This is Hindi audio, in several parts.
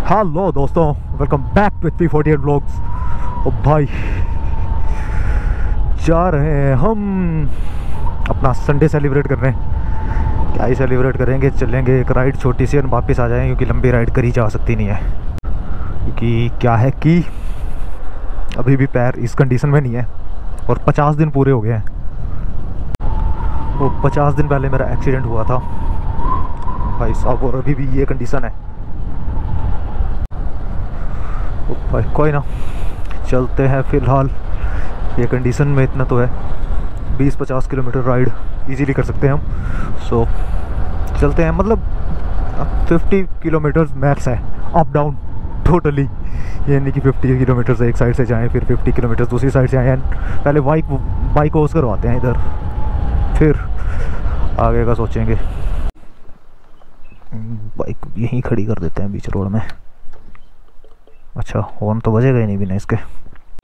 हेलो दोस्तों, welcome back to P48 vlogs. ओ भाई, जा रहे हैं हम अपना संडे सेलिब्रेट करने। क्या ही सेलिब्रेट करेंगे, चलेंगे एक राइड छोटी सी और वापस आ जाएंगे, क्योंकि लंबी राइड करी जा सकती नहीं है। क्योंकि क्या है कि अभी भी पैर इस कंडीशन में नहीं है और 50 दिन पूरे हो गए हैं। वो 50 दिन पहले मेरा एक्सीडेंट हुआ था भाई साहब, और अभी भी ये कंडीशन है। ओ भाई कोई ना, चलते हैं। फ़िलहाल ये कंडीशन में इतना तो है, 20-50 किलोमीटर राइड इजीली कर सकते हैं हम। सो चलते हैं। मतलब 50 किलोमीटर मैक्स है अप डाउन टोटली। ये नहीं कि 50 किलोमीटर से एक साइड से जाएं फिर 50 किलोमीटर दूसरी साइड से आएँ। पहले बाइक वॉश करवाते हैं इधर, फिर आगे का सोचेंगे। बाइक यहीं खड़ी कर देते हैं बीच रोड में। अच्छा, हॉर्न तो बजेगा ही नहीं बिना इसके।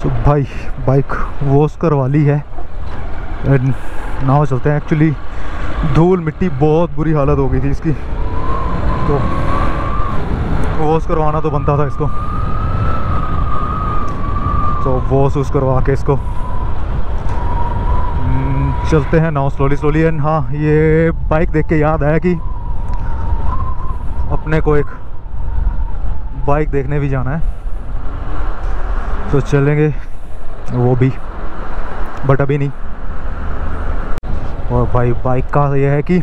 तो भाई बाइक वॉश करवा ली है, नाव चलते हैं। एक्चुअली धूल मिट्टी बहुत बुरी हालत हो गई थी इसकी, तो वॉश करवाना तो बनता था इसको। तो वॉश करवा के इसको चलते हैं नाव स्लोली। एंड हाँ, ये बाइक देख के याद आया कि अपने को एक बाइक देखने भी जाना है, तो चलेंगे वो भी, बट अभी नहीं। और भाई बाइक का ये है कि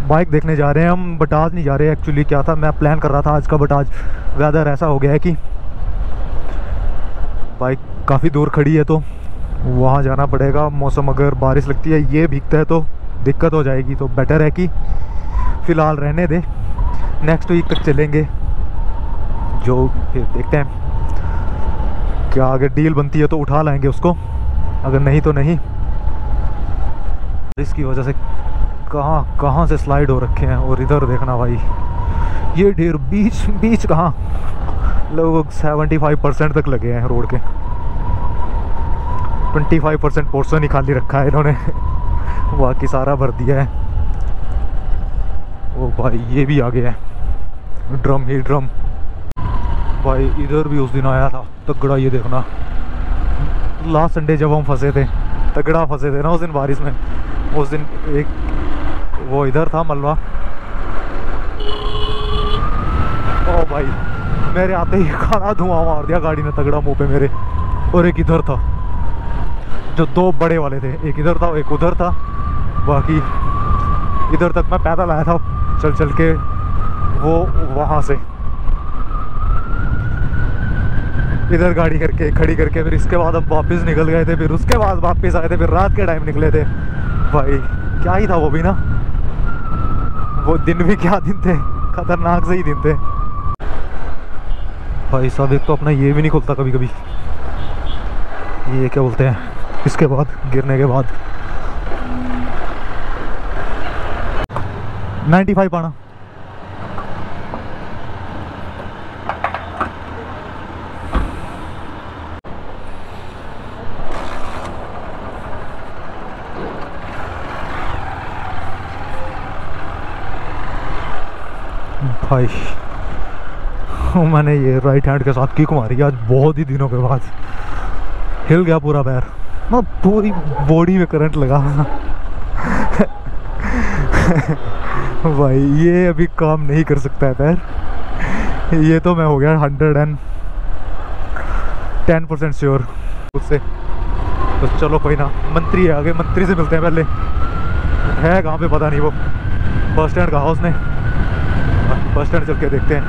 बाइक देखने जा रहे हैं हम, बट आज नहीं जा रहे। एक्चुअली क्या था, मैं प्लान कर रहा था आज का, बट आज वेदर ऐसा हो गया है कि बाइक काफ़ी दूर खड़ी है, तो वहाँ जाना पड़ेगा। मौसम अगर बारिश लगती है, ये भीगता है तो दिक्कत हो जाएगी। तो बेटर है कि फ़िलहाल रहने दे, नेक्स्ट वीक तक चलेंगे। जो फिर देखते हैं क्या अगर डील बनती है तो उठा लाएंगे उसको, अगर नहीं तो नहीं। इसकी वजह से कहाँ से स्लाइड हो रखे हैं। और इधर देखना भाई, ये ढेर बीच कहाँ, लगभग 75% तक लगे हैं रोड के। 25% पोर्शन ही खाली रखा है इन्होंने, बाकी सारा भर दिया है। ओ भाई ये भी आ गया है, ड्रम ही ड्रम। भाई इधर भी उस दिन आया था तगड़ा, ये देखना। लास्ट संडे जब हम फंसे थे, तगड़ा फंसे थे ना उस दिन बारिश में। उस दिन एक वो इधर था मलबा। ओ भाई मेरे आते ही खाना धुआं मार दिया गाड़ी ने तगड़ा मुंह पे मेरे। और एक इधर था, जो दो बड़े वाले थे, एक इधर था एक उधर था। बाकी इधर तक मैं पैदल आया था चल के, वो वहाँ से इधर गाड़ी करके खड़ी करके, फिर इसके बाद अब वापस निकल गए थे। फिर उसके बाद वापस आए थे, फिर रात के टाइम निकले थे। भाई क्या ही था वो भी ना, वो दिन भी क्या दिन थे, खतरनाक से ही दिन थे भाई साहब। एक तो अपना ये भी नहीं खुलता कभी कभी, ये क्या बोलते हैं, इसके बाद गिरने के बाद 95 पाना। भाई मैंने ये राइट हैंड के साथ किक मारी आज बहुत ही दिनों के बाद। हिल गया पूरा पैर, मतलब पूरी बॉडी में करंट लगा। भाई ये अभी काम नहीं कर सकता है पैर। ये तो मैं हो गया 110% श्योर उससे। तो चलो कोई ना, मंत्री है आगे, मंत्री से मिलते हैं पहले। है कहाँ पे पता नहीं, वो बस स्टैंड कहा उसने। बस स्टैंड चल के देखते हैं।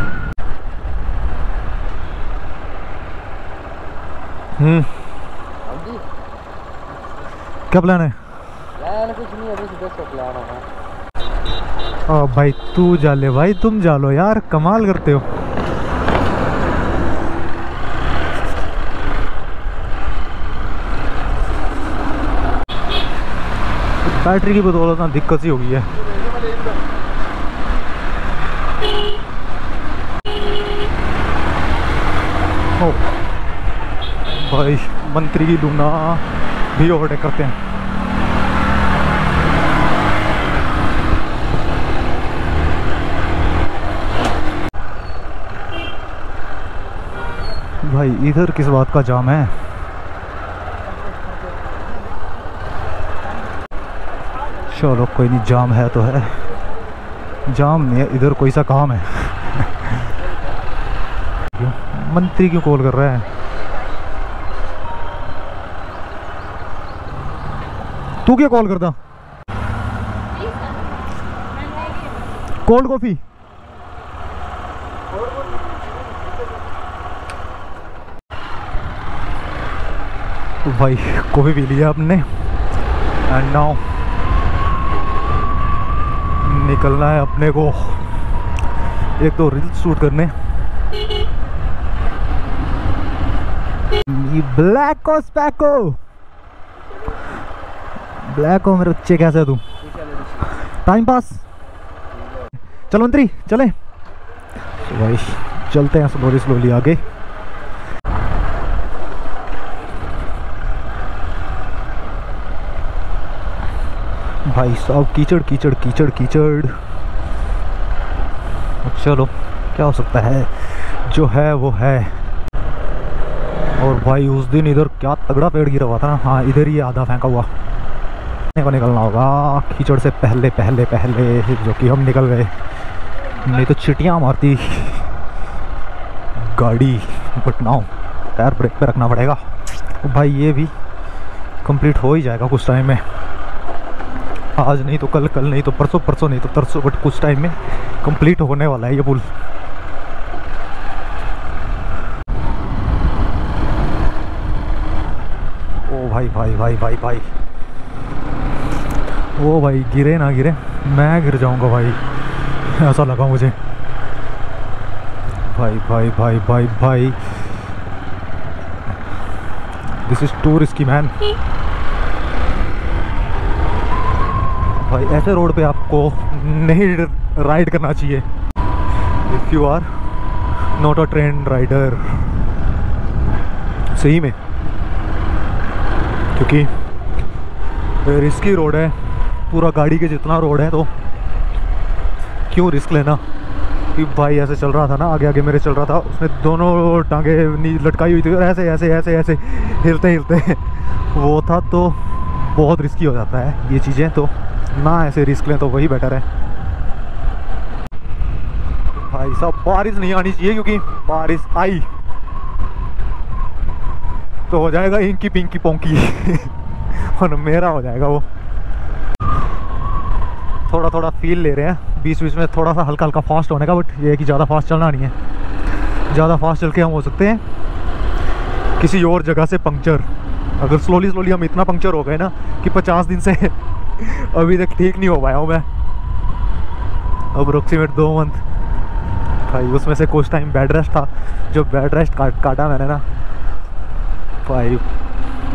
क्या प्लान है? प्लान कुछ नहीं, अभी सुबह से प्लान है। ओ भाई तू जा ले भाई, तुम जा लो यार, कमाल करते हो। बैटरी की बदौलत ना दिक्कत ही हो गई है। ओ भाई मंत्री की लूना भी ओवरटेक करते हैं। भाई इधर किस बात का जाम है? चलो कोई नहीं, जाम है तो है, जाम नहीं है इधर, कोई सा काम है। क्यों मंत्री क्यों कॉल कर रहा है? तू क्या कॉल करता? Cold coffee? तो भाई कॉफी पी लिया आपने एंड नाउ निकलना है अपने को एक तो रील शूट करने। ब्लैक को स्पैको, ब्लैक हो मेरे बच्चे, कैसे है तू? Time pass. चलो मंत्री चले। तो भाई चलते हैं स्लोली स्लोली आगे। भाई साहब कीचड़ कीचड़ कीचड़ कीचड़। चलो क्या हो सकता है, जो है वो है। और भाई उस दिन इधर क्या तगड़ा पेड़ गिरा हुआ था ना। हाँ इधर ही आधा फेंका हुआ को निकलना होगा कीचड़ से पहले पहले पहले, जो कि हम निकल गए, नहीं तो चिटियाँ मारती गाड़ी। बट नाउ टायर ब्रेक पे रखना पड़ेगा। तो भाई ये भी कंप्लीट हो ही जाएगा कुछ टाइम में, आज नहीं तो कल, कल नहीं तो परसों, परसों नहीं तो तरसों, बट कुछ टाइम में कंप्लीट होने वाला है ये पुल। ओ भाई भाई भाई भाई भाई, ओ भाई गिरे ना गिरे, मैं गिर जाऊंगा भाई, ऐसा लगा मुझे। भाई भाई भाई भाई भाई, this is too risky man. भाई ऐसे रोड पे आपको नहीं राइड करना चाहिए if you are not a train rider, सही में, क्योंकि रिस्की रोड है, पूरा गाड़ी के जितना रोड है, तो क्यों रिस्क लेना। कि भाई ऐसे चल रहा था ना, आगे आगे मेरे चल रहा था, उसने दोनों टांगे लटकाई हुई थी ऐसे ऐसे ऐसे ऐसे हिलते हिलते वो था, तो बहुत रिस्की हो जाता है ये चीज़ें, तो ना ऐसे रिस्क लें तो वही बेटर है। भाई साहब बारिश नहीं आनी चाहिए, क्योंकि बारिश आई तो हो जाएगा इंकी पिंकी पोंकी और मेरा हो जाएगा वो। थोड़ा थोड़ा फील ले रहे हैं, बीच बीच में थोड़ा सा हल्का हल्का फास्ट होने का, बट ये है कि ज़्यादा फास्ट चलना नहीं है। ज़्यादा फास्ट चल के हम हो सकते हैं किसी और जगह से पंक्चर। अगर स्लोली स्लोली हम इतना पंक्चर हो गए ना कि 50 दिन से अभी तक ठीक नहीं हो पाया हूँ मैं, अप्रोक्सीमेट 2 मंथ। भाई उसमें से कुछ टाइम बेड रेस्ट था, जो बेड रेस्ट काटा मैंने ना, भाई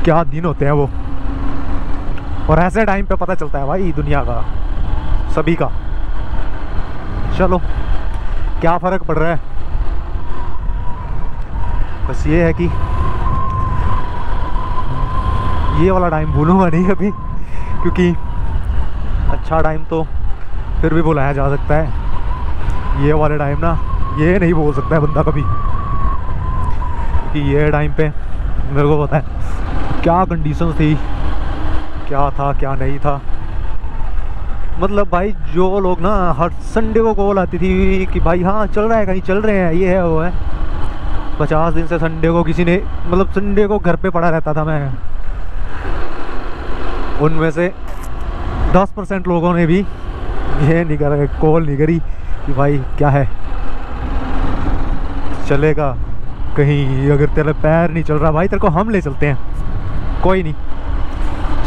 क्या दिन होते हैं वो। और ऐसे टाइम पे पता चलता है भाई दुनिया का, सभी का। चलो क्या फ़र्क पड़ रहा है, बस ये है कि ये वाला टाइम भूलूंगा नहीं अभी, क्योंकि अच्छा टाइम तो फिर भी बुलाया जा सकता है, ये वाले टाइम ना ये नहीं बोल सकता है बंदा कभी, कि ये टाइम पे मेरे को पता है क्या कंडीशन थी, क्या था क्या नहीं था। मतलब भाई जो लोग ना हर संडे को कॉल आती थी कि भाई हाँ चल रहा है, कहीं चल रहे हैं, ये है वो है, 50 दिन से संडे को किसी ने, मतलब संडे को घर पे पड़ा रहता था मैं, उनमें से 10% लोगों ने भी ये नहीं करा, कॉल नहीं करी कि भाई क्या है, चलेगा कहीं, अगर तेरा पैर नहीं चल रहा भाई तेरे को हम ले चलते हैं, कोई नहीं,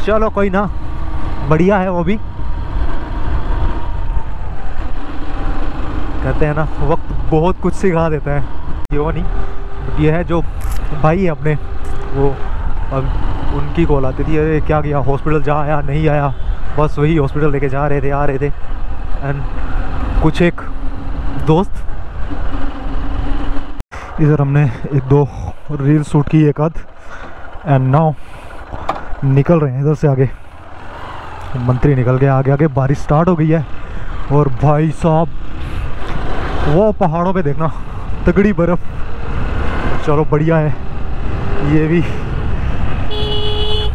चलो कोई ना, बढ़िया है वो भी। कहते हैं ना वक्त बहुत कुछ सिखा देता है, ये वो नहीं, ये है जो भाई है अपने, वो अब उनकी कॉल आती थी, अरे क्या किया, हॉस्पिटल जा आया नहीं आया, बस वही हॉस्पिटल लेके जा रहे थे, आ रहे थे। एंड कुछ एक दोस्त, इधर हमने 1-2 रील शूट की एक आध, एंड नाउ निकल रहे हैं इधर से आगे। मंत्री निकल गए आगे, आगे बारिश स्टार्ट हो गई है। और भाई साहब वो पहाड़ों पे देखना तगड़ी बर्फ़, चलो बढ़िया है, ये भी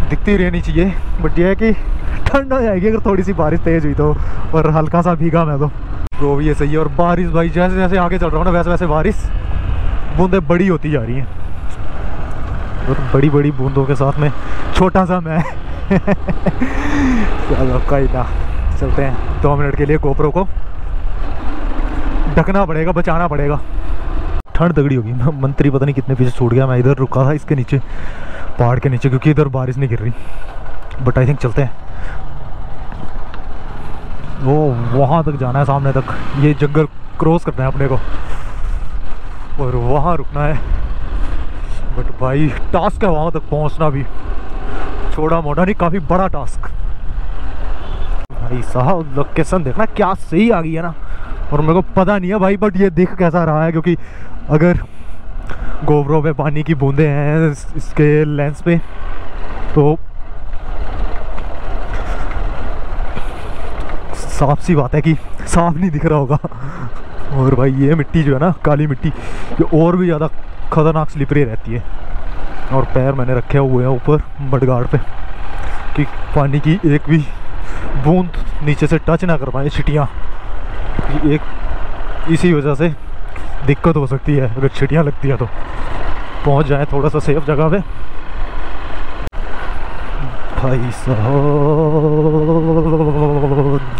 दिखती रहनी चाहिए। बट ये है कि ठंड हो जाएगी अगर थोड़ी सी बारिश तेज हुई तो, और हल्का सा भीगा मैं तो ये सही है। और बारिश भाई जैसे जैसे आगे चल रहा हूँ ना वैसे वैसे बारिश बूंदें बड़ी होती जा रही हैं, और बड़ी बड़ी बूंदों के साथ में छोटा सा मैं चलो कोई ना, चलते हैं। 2 मिनट के लिए गोप्रो को ढकना पड़ेगा, बचाना पड़ेगा। ठंड तगड़ी होगी। मंत्री पता नहीं कितने पीछे छूट गया। मैं इधर रुका था इसके नीचे, पहाड़ के नीचे, क्योंकि इधर बारिश नहीं गिर रही। बट आई थिंक चलते हैं, वो वहाँ तक जाना है, सामने तक। ये जंगल क्रॉस करना है अपने को और वहाँ रुकना है। बट भाई टास्क है वहाँ तक पहुँचना भी, छोटा मोटा नहीं, काफ़ी बड़ा टास्क। भाई साहब लोकेशन देखना क्या सही आ गई है ना। और मेरे को पता नहीं है भाई, बट ये दिख कैसा रहा है, क्योंकि अगर गोप्रो पे पानी की बूंदें हैं इसके लेंस पे तो साफ सी बात है कि साफ नहीं दिख रहा होगा। और भाई ये मिट्टी जो है ना, काली मिट्टी, ये और भी ज़्यादा खतरनाक स्लिपरी रहती है। और पैर मैंने रखे हुए हैं ऊपर मडगाड़ पे कि पानी की एक भी बूंद नीचे से टच ना कर पाए छिटियाँ। एक इसी वजह से दिक्कत हो सकती है, अगर छिटियाँ लगती है तो पहुंच जाए थोड़ा सा सेफ जगह पे। भाई साहब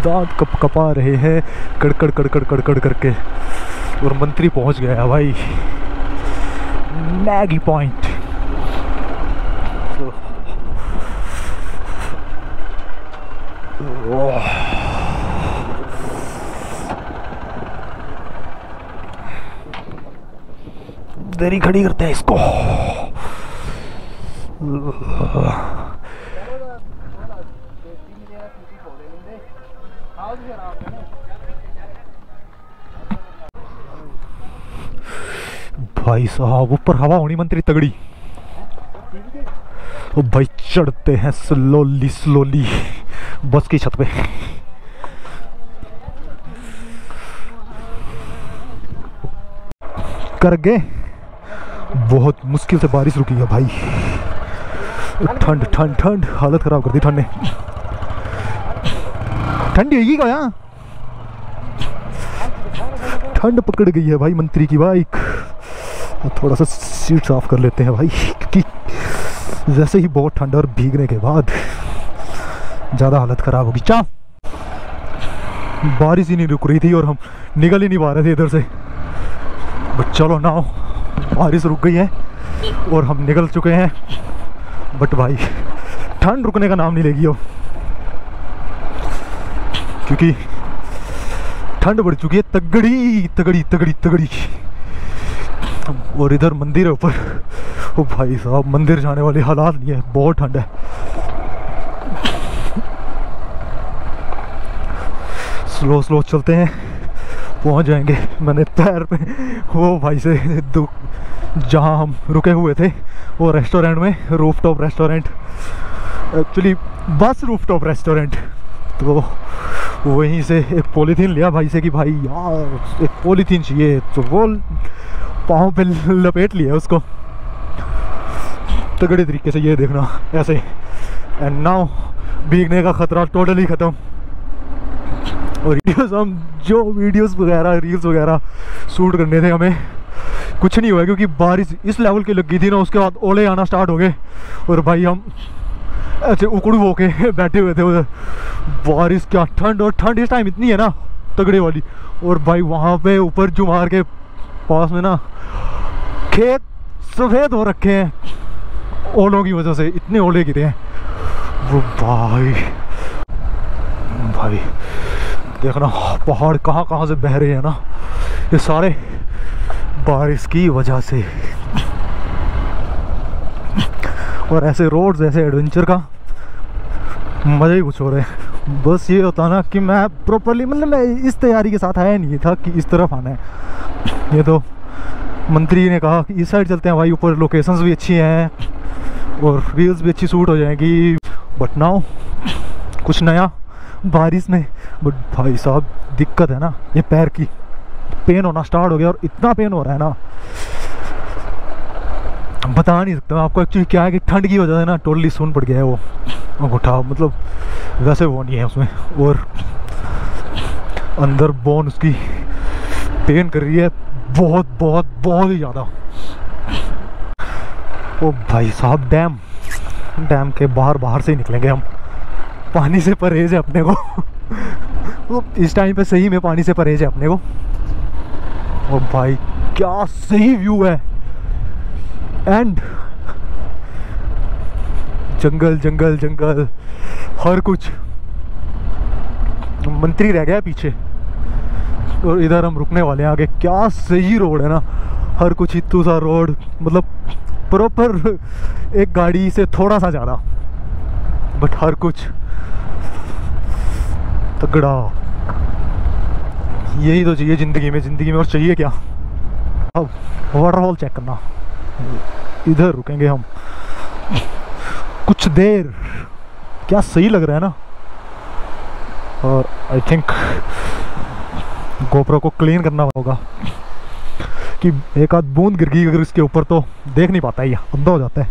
दांत कपा रहे हैं कड़कड़ कड़कड़ कड़कड़ करके। और मंत्री पहुंच गया है भाई मैगी पॉइंट। देरी खड़ी करते हैं इसको। भाई साहब ऊपर हवा होनी मंत्री तगड़ी। ओ भाई चढ़ते हैं स्लोली स्लोली बस की छत पे। कर गए, बहुत मुश्किल से बारिश रुकी है भाई। ठंड ठंड ठंड हालत खराब कर दी ठंड ने। ठंडी होगी क्या यहाँ? ठंड पकड़ गई है भाई मंत्री की बाइक। थोड़ा सा सीट साफ कर लेते हैं भाई, क्योंकि जैसे ही बहुत ठंड और भीगने के बाद ज़्यादा हालत ख़राब होगी। चा बारिश ही नहीं रुक रही थी और हम निकल ही नहीं पा रहे थे इधर से। बट चलो ना, बारिश रुक गई है और हम निकल चुके हैं। बट भाई ठंड रुकने का नाम नहीं लेगी अब, क्योंकि ठंड बढ़ चुकी है तगड़ी तगड़ी तगड़ी तगड़ी। और इधर मंदिर है ऊपर। ओ भाई साहब मंदिर जाने वाले हालात नहीं है, बहुत ठंड है। स्लो स्लो चलते हैं, पहुंच जाएंगे। मैंने पैर पे वो भाई से जहां हम रुके हुए थे वो रेस्टोरेंट में, रूफटॉप रेस्टोरेंट, एक्चुअली बस रूफटॉप रेस्टोरेंट, तो वहीं से एक पॉलीथीन लिया भाई से कि भाई यार एक पॉलीथीन चाहिए, तो वो पाँव पे लपेट लिया उसको तगड़े तरीके से। ये देखना ऐसे, एंड नाउ भीगने का खतरा टोटली ख़त्म। और वीडियोस, हम जो वीडियोस वगैरह रील्स वगैरह शूट करने थे हमें, कुछ नहीं हुआ, क्योंकि बारिश इस लेवल की लगी थी ना। उसके बाद ओले आना स्टार्ट हो गए और भाई हम ऐसे उकड़ू होके बैठे हुए थे उधर। बारिश क्या ठंड, और ठंड इस टाइम इतनी है ना तगड़े वाली। और भाई वहाँ पे ऊपर जुमार के पास में ना खेत सफ़ेद हो रखे हैं ओलों की वजह से, इतने ओले गिरे हैं वो। भाई देखना पहाड़ कहाँ कहाँ से बह रहे हैं ना, ये सारे बारिश की वजह से। और ऐसे रोड्स, ऐसे एडवेंचर का मज़ा ही कुछ हो रहा है। बस ये होता ना कि मैं प्रॉपरली, मतलब मैं इस तैयारी के साथ आया नहीं था कि इस तरफ आना है। ये तो मंत्री ने कहा कि इस साइड चलते हैं भाई, ऊपर लोकेशंस भी अच्छी हैं और रील्स भी अच्छी शूट हो जाएंगी। बट नाउ कुछ नया बारिश में। बट भाई साहब दिक्कत है ना, ये पैर की पेन होना स्टार्ट हो गया, और इतना पेन हो रहा है ना बता नहीं सकता मैं आपको एक्चुअली क्या है कि ठंड की वजह से ना टोटली सुन पड़ गया है वो अंगूठा, मतलब वैसे वो नहीं है उसमें, और अंदर बोन उसकी पेन कर रही है बहुत बहुत बहुत ही ज़्यादा। ओ भाई साहब, डैम के बाहर से ही निकलेंगे हम। पानी से परहेज है अपने को तो इस टाइम पे सही में पानी से परहेज है अपने को। ओ भाई क्या सही व्यू है, एंड जंगल जंगल जंगल हर कुछ। मंत्री रह गया पीछे और इधर हम रुकने वाले हैं आगे। क्या सही रोड है ना, हर कुछ इतू सा रोड, मतलब प्रॉपर एक गाड़ी से थोड़ा सा ज़्यादा, बट हर कुछ तगड़ा। यही तो चाहिए ज़िंदगी में और चाहिए क्या। अब वाटरफॉल चेक करना, इधर रुकेंगे हम कुछ देर। क्या सही लग रहा है ना, और आई थिंक गोप्रो को क्लीन करना होगा कि एक आध बूंद गिर गई अगर इसके ऊपर तो देख नहीं पाता, ये अंधा हो जाता है।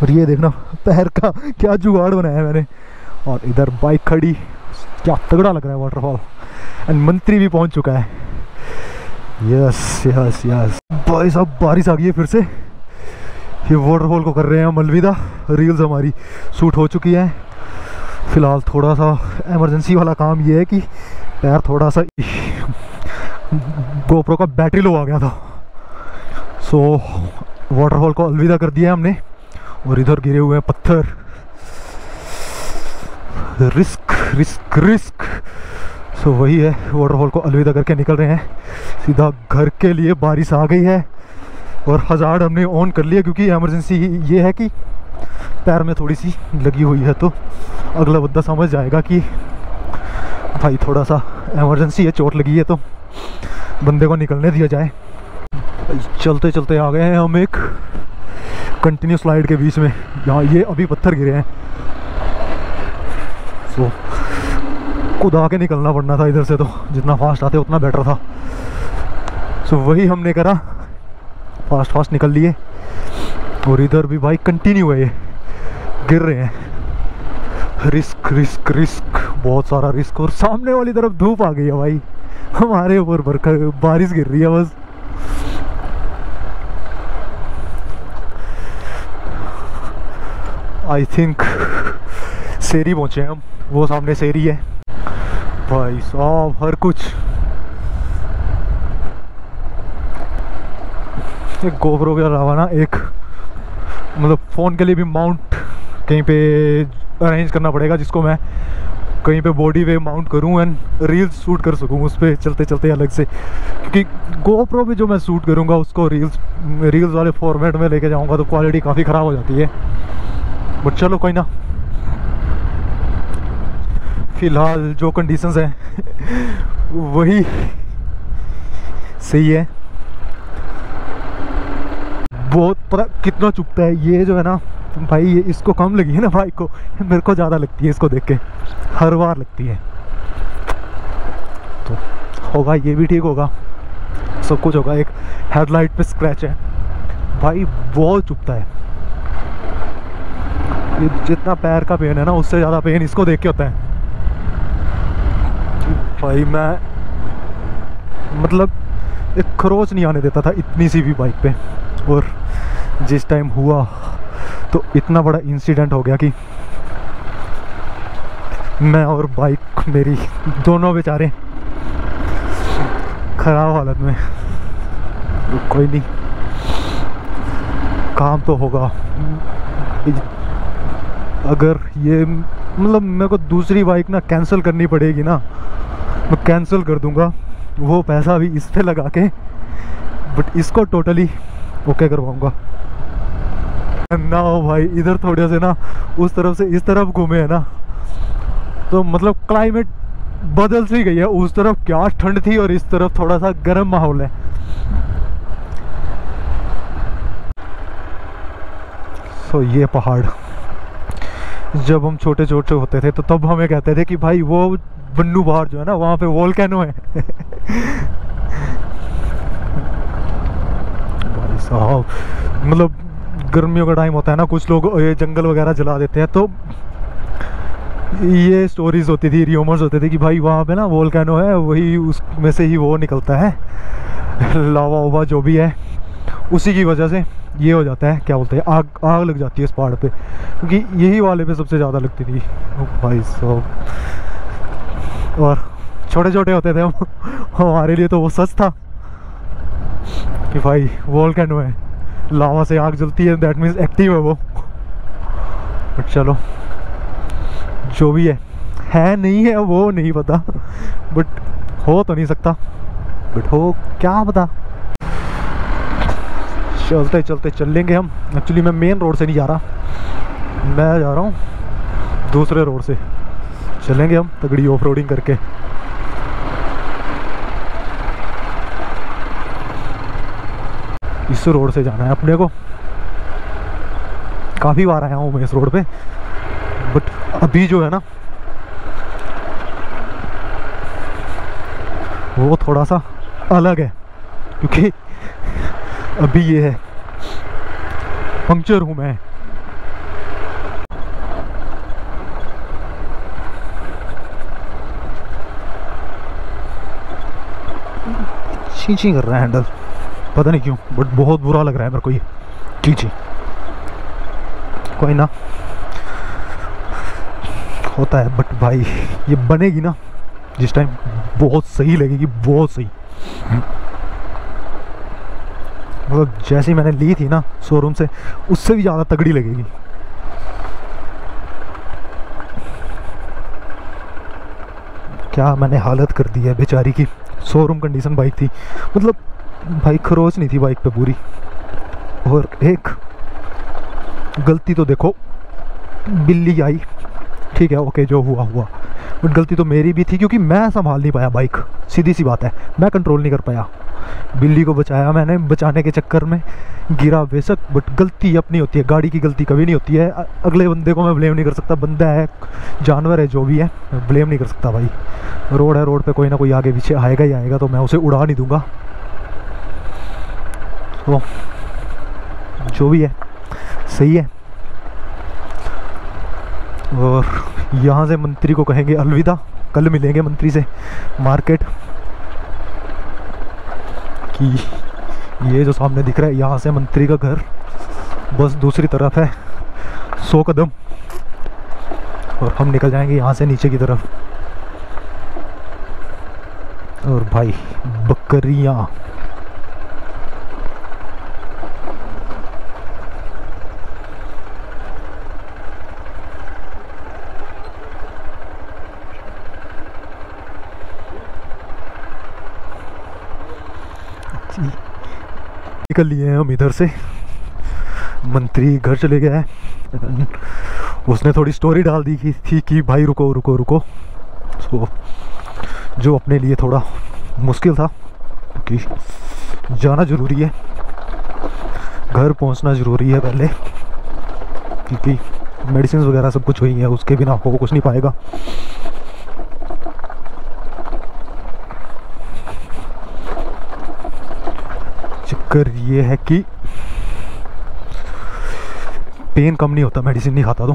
और ये देखना पैर का क्या जुगाड़ बनाया है मैंने। और इधर बाइक खड़ी, क्या तगड़ा लग रहा है वाटरफॉल। एंड मंत्री भी पहुंच चुका है। यस यस यस भाई साहब, बारिश आ गई है फिर से। ये वाटरफॉल को कर रहे हैं हम अलविदा। रील्स हमारी शूट हो चुकी है। फिलहाल थोड़ा सा इमरजेंसी वाला काम ये है कि पैर थोड़ा सा गोप्रो का बैटरी लो आ गया था, सो वाटरफॉल को अलविदा कर दिया हमने। और इधर गिरे हुए हैं पत्थर, रिस्क रिस्क रिस्क। सो वही है, वाटरफॉल को अलविदा करके निकल रहे हैं सीधा घर के लिए। बारिश आ गई है और हज़ार्ड हमने ऑन कर लिया क्योंकि इमरजेंसी ये है कि पैर में थोड़ी सी लगी हुई है, तो अगला बंदा समझ जाएगा कि भाई थोड़ा सा इमरजेंसी है, चोट लगी है, तो बंदे को निकलने दिया जाए। चलते चलते आ गए हैं हम एक कंटिन्यू स्लाइड के बीच में। यहाँ ये अभी पत्थर गिरे हैं, सो कूदा के निकलना पड़ना था इधर से, तो जितना फास्ट आते उतना बेटर था। सो वही हमने करा, फास्ट निकल लिए। और इधर भी भाई कंटिन्यू है, ये गिर रहे हैं। रिस्क रिस्क रिस्क, बहुत सारा रिस्क। और सामने वाली तरफ धूप आ गई है भाई, हमारे ऊपर बारिश गिर रही है बस। आई थिंक सेरी पहुंचे हम, वो सामने सेरी है भाई साहब। हर कुछ एक गोप्रो के अलावा ना एक मतलब फ़ोन के लिए भी माउंट कहीं पे अरेंज करना पड़ेगा, जिसको मैं कहीं पे बॉडी पे माउंट करूँ एंड रील्स शूट कर सकूँ उस पर चलते चलते अलग से। क्योंकि गोप्रो पे जो मैं शूट करूँगा उसको रील्स वाले फॉर्मेट में लेके जाऊँगा तो क्वालिटी काफ़ी ख़राब हो जाती है। बट चलो कोई ना, फ़िलहाल जो कंडीशंस हैं वही सही है। बहुत पता कितना चुभता है ये जो है ना भाई, ये इसको कम लगी है ना बाइक को, मेरे को ज़्यादा लगती है इसको देख के, हर बार लगती है। तो होगा, ये भी ठीक होगा, सब कुछ होगा। एक हेडलाइट पे स्क्रैच है भाई, बहुत चुभता है ये। जितना पैर का पेन है ना उससे ज़्यादा पेन इसको देख के होता है भाई। मैं मतलब एक खरोच नहीं आने देता था इतनी सी भी बाइक पे, और जिस टाइम हुआ तो इतना बड़ा इंसिडेंट हो गया कि मैं और बाइक मेरी दोनों बेचारे खराब हालत में। तो कोई नहीं, काम तो होगा। अगर ये मतलब मेरे को दूसरी बाइक ना कैंसिल करनी पड़ेगी ना, मैं कैंसिल कर दूंगा वो पैसा भी इस पे लगा के, बट इसको टोटली ओके करवाऊंगा ना। हो भाई, इधर थोड़े से ना उस तरफ से इस तरफ घूमे है ना, तो मतलब क्लाइमेट बदल सी गई है। उस तरफ क्या ठंड थी और इस तरफ थोड़ा सा गर्म माहौल है। सो ये पहाड़ जब हम छोटे छोटे होते थे तो तब हमें कहते थे कि भाई वो बन्नू पहाड़ जो है ना वहाँ पे वोल्केनो है भाई साहब, मतलब गर्मियों का टाइम होता है ना, कुछ लोग ये जंगल वगैरह जला देते हैं, तो ये स्टोरीज होती थी, र्यूमर्स होते थे कि भाई वहाँ पे ना वोल्केनो है, वही उसमें से ही वो निकलता है, लावा वावा जो भी है, उसी की वजह से ये हो जाता है, क्या बोलते हैं, आग आग लग जाती है इस पहाड़ पे, क्योंकि यही वाले पे सबसे ज़्यादा लगती थी। ओ भाई साहब, और छोटे छोटे होते थे हम, हमारे लिए तो वो सच था कि भाई वोल्केनो है, लावा से आग जलती है, दैट मीन्स एक्टिव है वो। बट चलो जो भी है नहीं है वो नहीं पता, बट हो तो नहीं सकता, बट हो क्या पता। चलते चलते चल लेंगे हम। एक्चुअली मैं मेन रोड से नहीं जा रहा, मैं जा रहा हूँ दूसरे रोड से, चलेंगे हम तगड़ी ऑफ रोडिंग करके। इस रोड से जाना है अपने को, काफ़ी बार आया हूँ मैं इस रोड पे, बट अभी जो है ना वो थोड़ा सा अलग है, क्योंकि अभी ये है पंक्चर हूँ मैं। चींची कर रहा है हैंडल, पता नहीं क्यों, बट बहुत बुरा लग रहा है मेरे को ये चींची। कोई ना, होता है, बट भाई ये बनेगी ना जिस टाइम, बहुत सही लगेगी, बहुत सही। मतलब जैसे ही मैंने ली थी ना शोरूम से, उससे भी ज़्यादा तगड़ी लगेगी। क्या मैंने हालत कर दी है बेचारी की, शोरूम कंडीशन बाइक थी, मतलब भाई खरोच नहीं थी बाइक पे पूरी। और एक गलती तो देखो, बिल्ली आई, ठीक है ओके, जो हुआ हुआ, बट गलती तो मेरी भी थी, क्योंकि मैं संभाल नहीं पाया बाइक, सीधी सी बात है, मैं कंट्रोल नहीं कर पाया। बिल्ली को बचाया मैंने, बचाने के चक्कर में गिरा बेशक, बट गलती अपनी होती है, गाड़ी की गलती कभी नहीं होती है। अगले बंदे को मैं ब्लेम नहीं कर सकता, बंदा है, जानवर है, जो भी है, ब्लेम नहीं कर सकता भाई। रोड है, रोड पे कोई ना कोई आगे पीछे आएगा ही आएगा, तो मैं उसे उड़ा नहीं दूंगा। तो जो भी है सही है। और यहाँ से मंत्री को कहेंगे अलविदा, कल मिलेंगे मंत्री से मार्केट की। ये जो सामने दिख रहा है, यहाँ से मंत्री का घर बस दूसरी तरफ है 100 कदम, और हम निकल जाएंगे यहाँ से नीचे की तरफ। और भाई बकरियाँ, निकल लिए हैं हम इधर से। मंत्री घर चले गया है, उसने थोड़ी स्टोरी डाल दी थी कि भाई रुको रुको रुको, तो जो अपने लिए थोड़ा मुश्किल था, क्योंकि जाना ज़रूरी है, घर पहुंचना ज़रूरी है पहले, क्योंकि मेडिसिन वगैरह सब कुछ हुई है, उसके बिना हो कुछ नहीं पाएगा। चक्कर ये है कि पेन कम नहीं होता मेडिसिन नहीं खाता,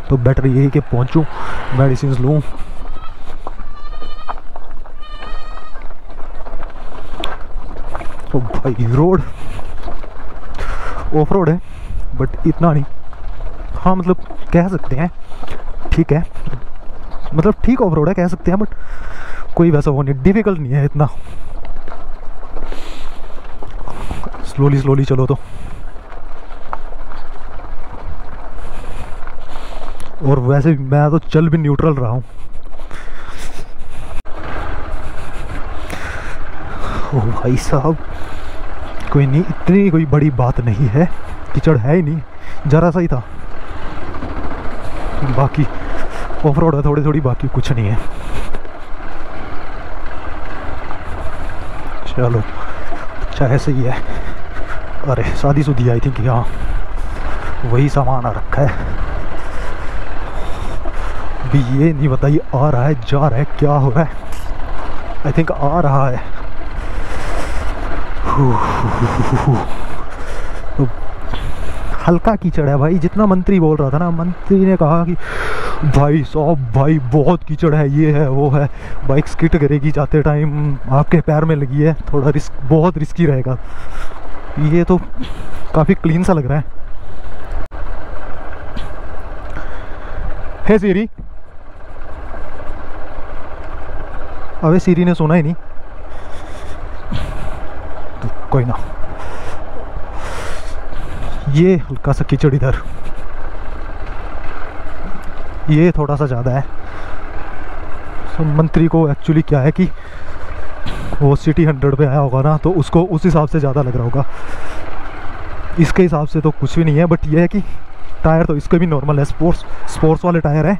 तो बेटर यही कि पहुंचूं, मेडिसिन लूं। तो भाई रोड ऑफ रोड है, बट इतना नहीं, हाँ मतलब कह सकते हैं ठीक है, मतलब ठीक ऑफ रोड है कह सकते हैं, बट कोई वैसा वो नहीं, डिफिकल्ट नहीं है इतना। स्लोली स्लोली चलो तो। और वैसे मैं तो चल भी न्यूट्रल रहा हूँ। ओ भाई साहब, कोई नहीं, इतनी कोई बड़ी बात नहीं है, कीचड़ है ही नहीं, जरा सा ही था, बाकी ऑफ रोड है थोड़ी थोड़ी, बाकी कुछ नहीं है। चलो चाहे सही है। अरे शादीशुदी आई थिंक, हाँ वही सामान आ रखा है। भी ये नहीं पता ये आ रहा है जा रहा है क्या हो रहा है, आई थिंक आ रहा है। तो हल्का कीचड़ है भाई, जितना मंत्री बोल रहा था ना, मंत्री ने कहा कि भाई साहब भाई बहुत कीचड़ है, ये है वो है, बाइक स्किट करेगी जाते टाइम, आपके पैर में लगी है, थोड़ा रिस्क, बहुत रिस्की रहेगा। ये तो काफ़ी क्लीन सा लग रहा है। है सीरी, अबे सीरी ने सुना ही नहीं, तो कोई ना। ये हल्का सा कीचड़ इधर, ये थोड़ा सा ज़्यादा है। तो मंत्री को एक्चुअली क्या है कि वो सिटी 100 पे आया होगा ना, तो उसको उस हिसाब से ज़्यादा लग रहा होगा, इसके हिसाब से तो कुछ भी नहीं है। बट ये है कि टायर तो इसके भी नॉर्मल है, स्पोर्ट्स वाले टायर है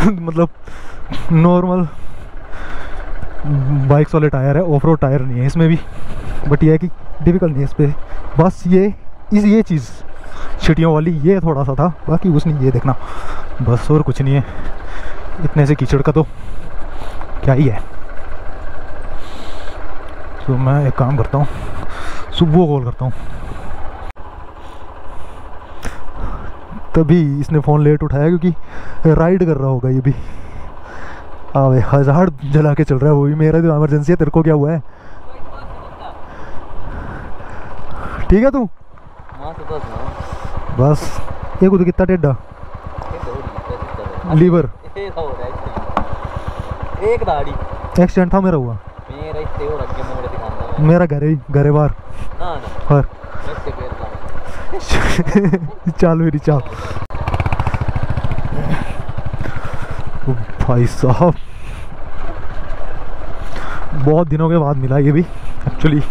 मतलब नॉर्मल बाइक्स वाले टायर है, ऑफ रोड टायर नहीं है इसमें भी। बट ये है कि डिफिकल्ट नहीं है इस पर, बस ये चीज़ छिटियों वाली ये थोड़ा सा था, बाकी कुछ नहीं। ये देखना बस, और कुछ नहीं है। इतने से कीचड़ का तो क्या ही है। तो मैं एक काम करता हूँ, सुबह कॉल करता हूँ। तभी इसने फ़ोन लेट उठाया क्योंकि राइड कर रहा होगा ये भी। अबे 1000 जला के चल रहा है वो भी। मेरा तो इमरजेंसी है, तेरे को क्या हुआ है? ठीक है तू? बस ये कुछ कितना टेढ़ा लीवर, एक दाढ़ी एक्सीडेंट था मेरा हुआ, मेरा इससे और आगे मोड़ दिखाता है, मेरा घरे बार ना और इससे पैर ला चाल मेरी चाल। ओ भाई साहब बहुत दिनों के बाद मिला ये भी। एक्चुअली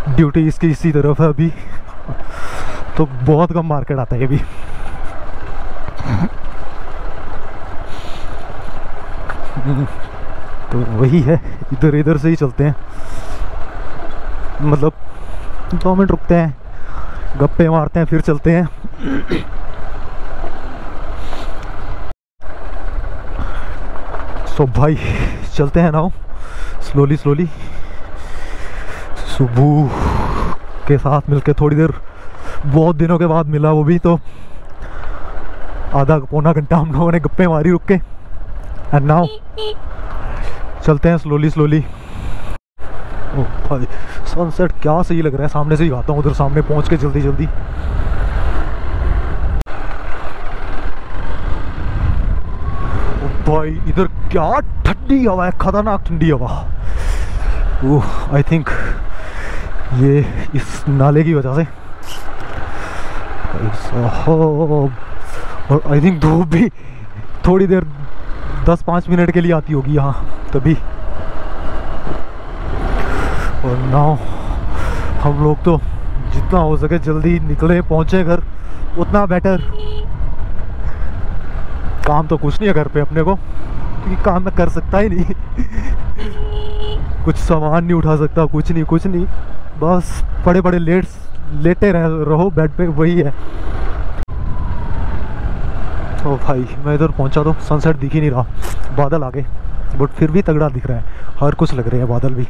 ड्यूटी इसकी इसी तरफ है अभी, तो बहुत कम मार्केट आता है ये भी। तो वही है, इधर से ही चलते हैं, मतलब 2 मिनट रुकते हैं, गप्पे मारते हैं, फिर चलते हैं। सो भाई चलते हैं नाउ स्लोली। सुबह के साथ मिलके थोड़ी देर, बहुत दिनों के बाद मिला वो भी, तो आधा पौना घंटा हम लोगों ने गप्पे मारी रुक के। एंड नाउ चलते हैं स्लोली। ओ भाई सनसेट क्या सही लग रहा है, सामने से ही आता हूँ, उधर सामने पहुँच के जल्दी। भाई इधर क्या ठंडी हवा है, खतरनाक ठंडी हवा। ओह आई थिंक ये इस नाले की वजह से। और आई थिंक धूप भी थोड़ी देर 10-5 मिनट के लिए आती होगी यहाँ तभी। और नाउ हम लोग तो जितना हो सके जल्दी निकले, पहुँचे घर, उतना बेटर। काम तो कुछ नहीं है घर पे अपने को, क्योंकि काम मैं कर सकता ही नहीं कुछ सामान नहीं उठा सकता, कुछ नहीं, बस पड़े लेटे रहो बेड पे, वही है। ओ भाई मैं इधर पहुंचा तो सनसेट दिख ही नहीं रहा, बादल आ गए, बट फिर भी तगड़ा दिख रहा है, हर कुछ लग रहे हैं बादल भी,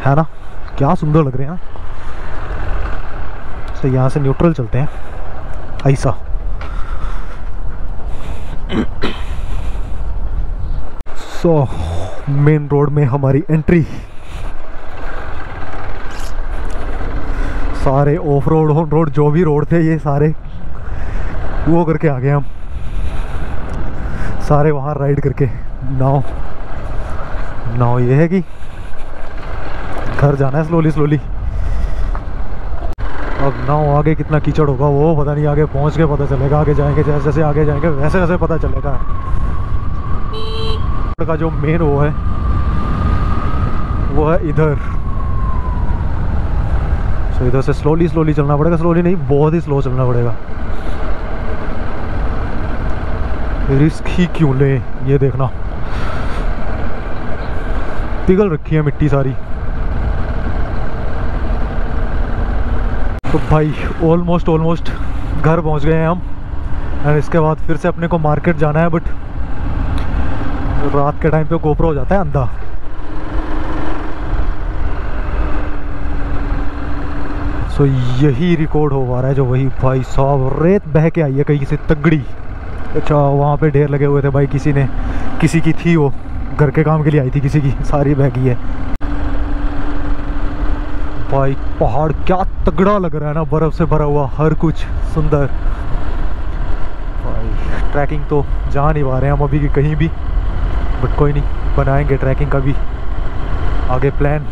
है ना, क्या सुंदर लग रहे हैं। तो यहाँ से न्यूट्रल चलते हैं ऐसा। सो मेन रोड में हमारी एंट्री, सारे ऑफ रोड ऑन रोड जो भी रोड थे ये सारे वो करके आ गए हम, सारे वहाँ राइड करके। नाउ ये है कि घर जाना है स्लोली। अब नाउ आगे कितना कीचड़ होगा वो पता नहीं, आगे पहुँच के पता चलेगा। आगे जाएंगे जैसे आगे जाएंगे वैसे पता चलेगा। का जो मेन वो है इधर, तो इधर से स्लोली चलना पड़ेगा, स्लोली नहीं बहुत ही स्लो चलना पड़ेगा। रिस्क ही क्यों ले, ये देखना पिघल रखी है मिट्टी सारी। तो भाई ऑलमोस्ट घर पहुंच गए हैं हम, और इसके बाद फिर से अपने को मार्केट जाना है, बट रात के टाइम पे गोप्रो हो जाता है अंधा। सो यही रिकॉर्ड हो पा रहा है जो वही भाई साहब रेत बह के आई है कहीं से तगड़ी। अच्छा वहाँ पे ढेर लगे हुए थे भाई, किसी की थी, वो घर के काम के लिए आई थी, किसी की सारी बह गई है भाई। पहाड़ क्या तगड़ा लग रहा है ना, बर्फ से भरा हुआ हर कुछ सुंदर भाई। ट्रैकिंग तो जा नहीं पा रहे हैं हम अभी की कहीं भी, बट कोई नहीं, बनाएंगे ट्रैकिंग का भी आगे प्लान।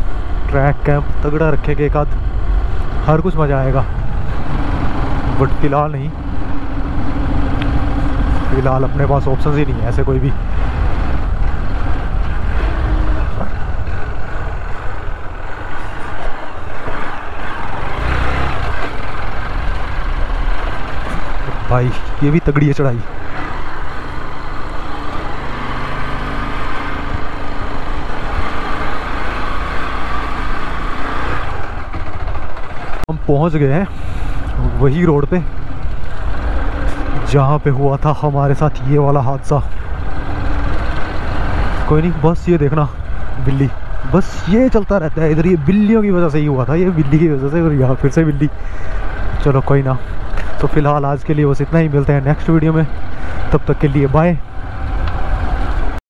ट्रैक कैंप तगड़ा रखेंगे एक आध, हर कुछ मज़ा आएगा, बट फिलहाल नहीं, फिलहाल अपने पास ऑप्शन ही नहीं है ऐसे कोई भी। भाई ये भी तगड़ी है चढ़ाई। हम पहुंच गए हैं वही रोड पे जहाँ पे हुआ था हमारे साथ ये वाला हादसा। कोई नहीं, बस ये देखना बिल्ली, बस ये चलता रहता है इधर, ये बिल्लियों की वजह से ही हुआ था, ये बिल्ली की वजह से, और यहाँ फिर से बिल्ली। चलो कोई ना, तो फिलहाल आज के लिए बस इतना ही, मिलते हैं नेक्स्ट वीडियो में, तब तक के लिए बाय।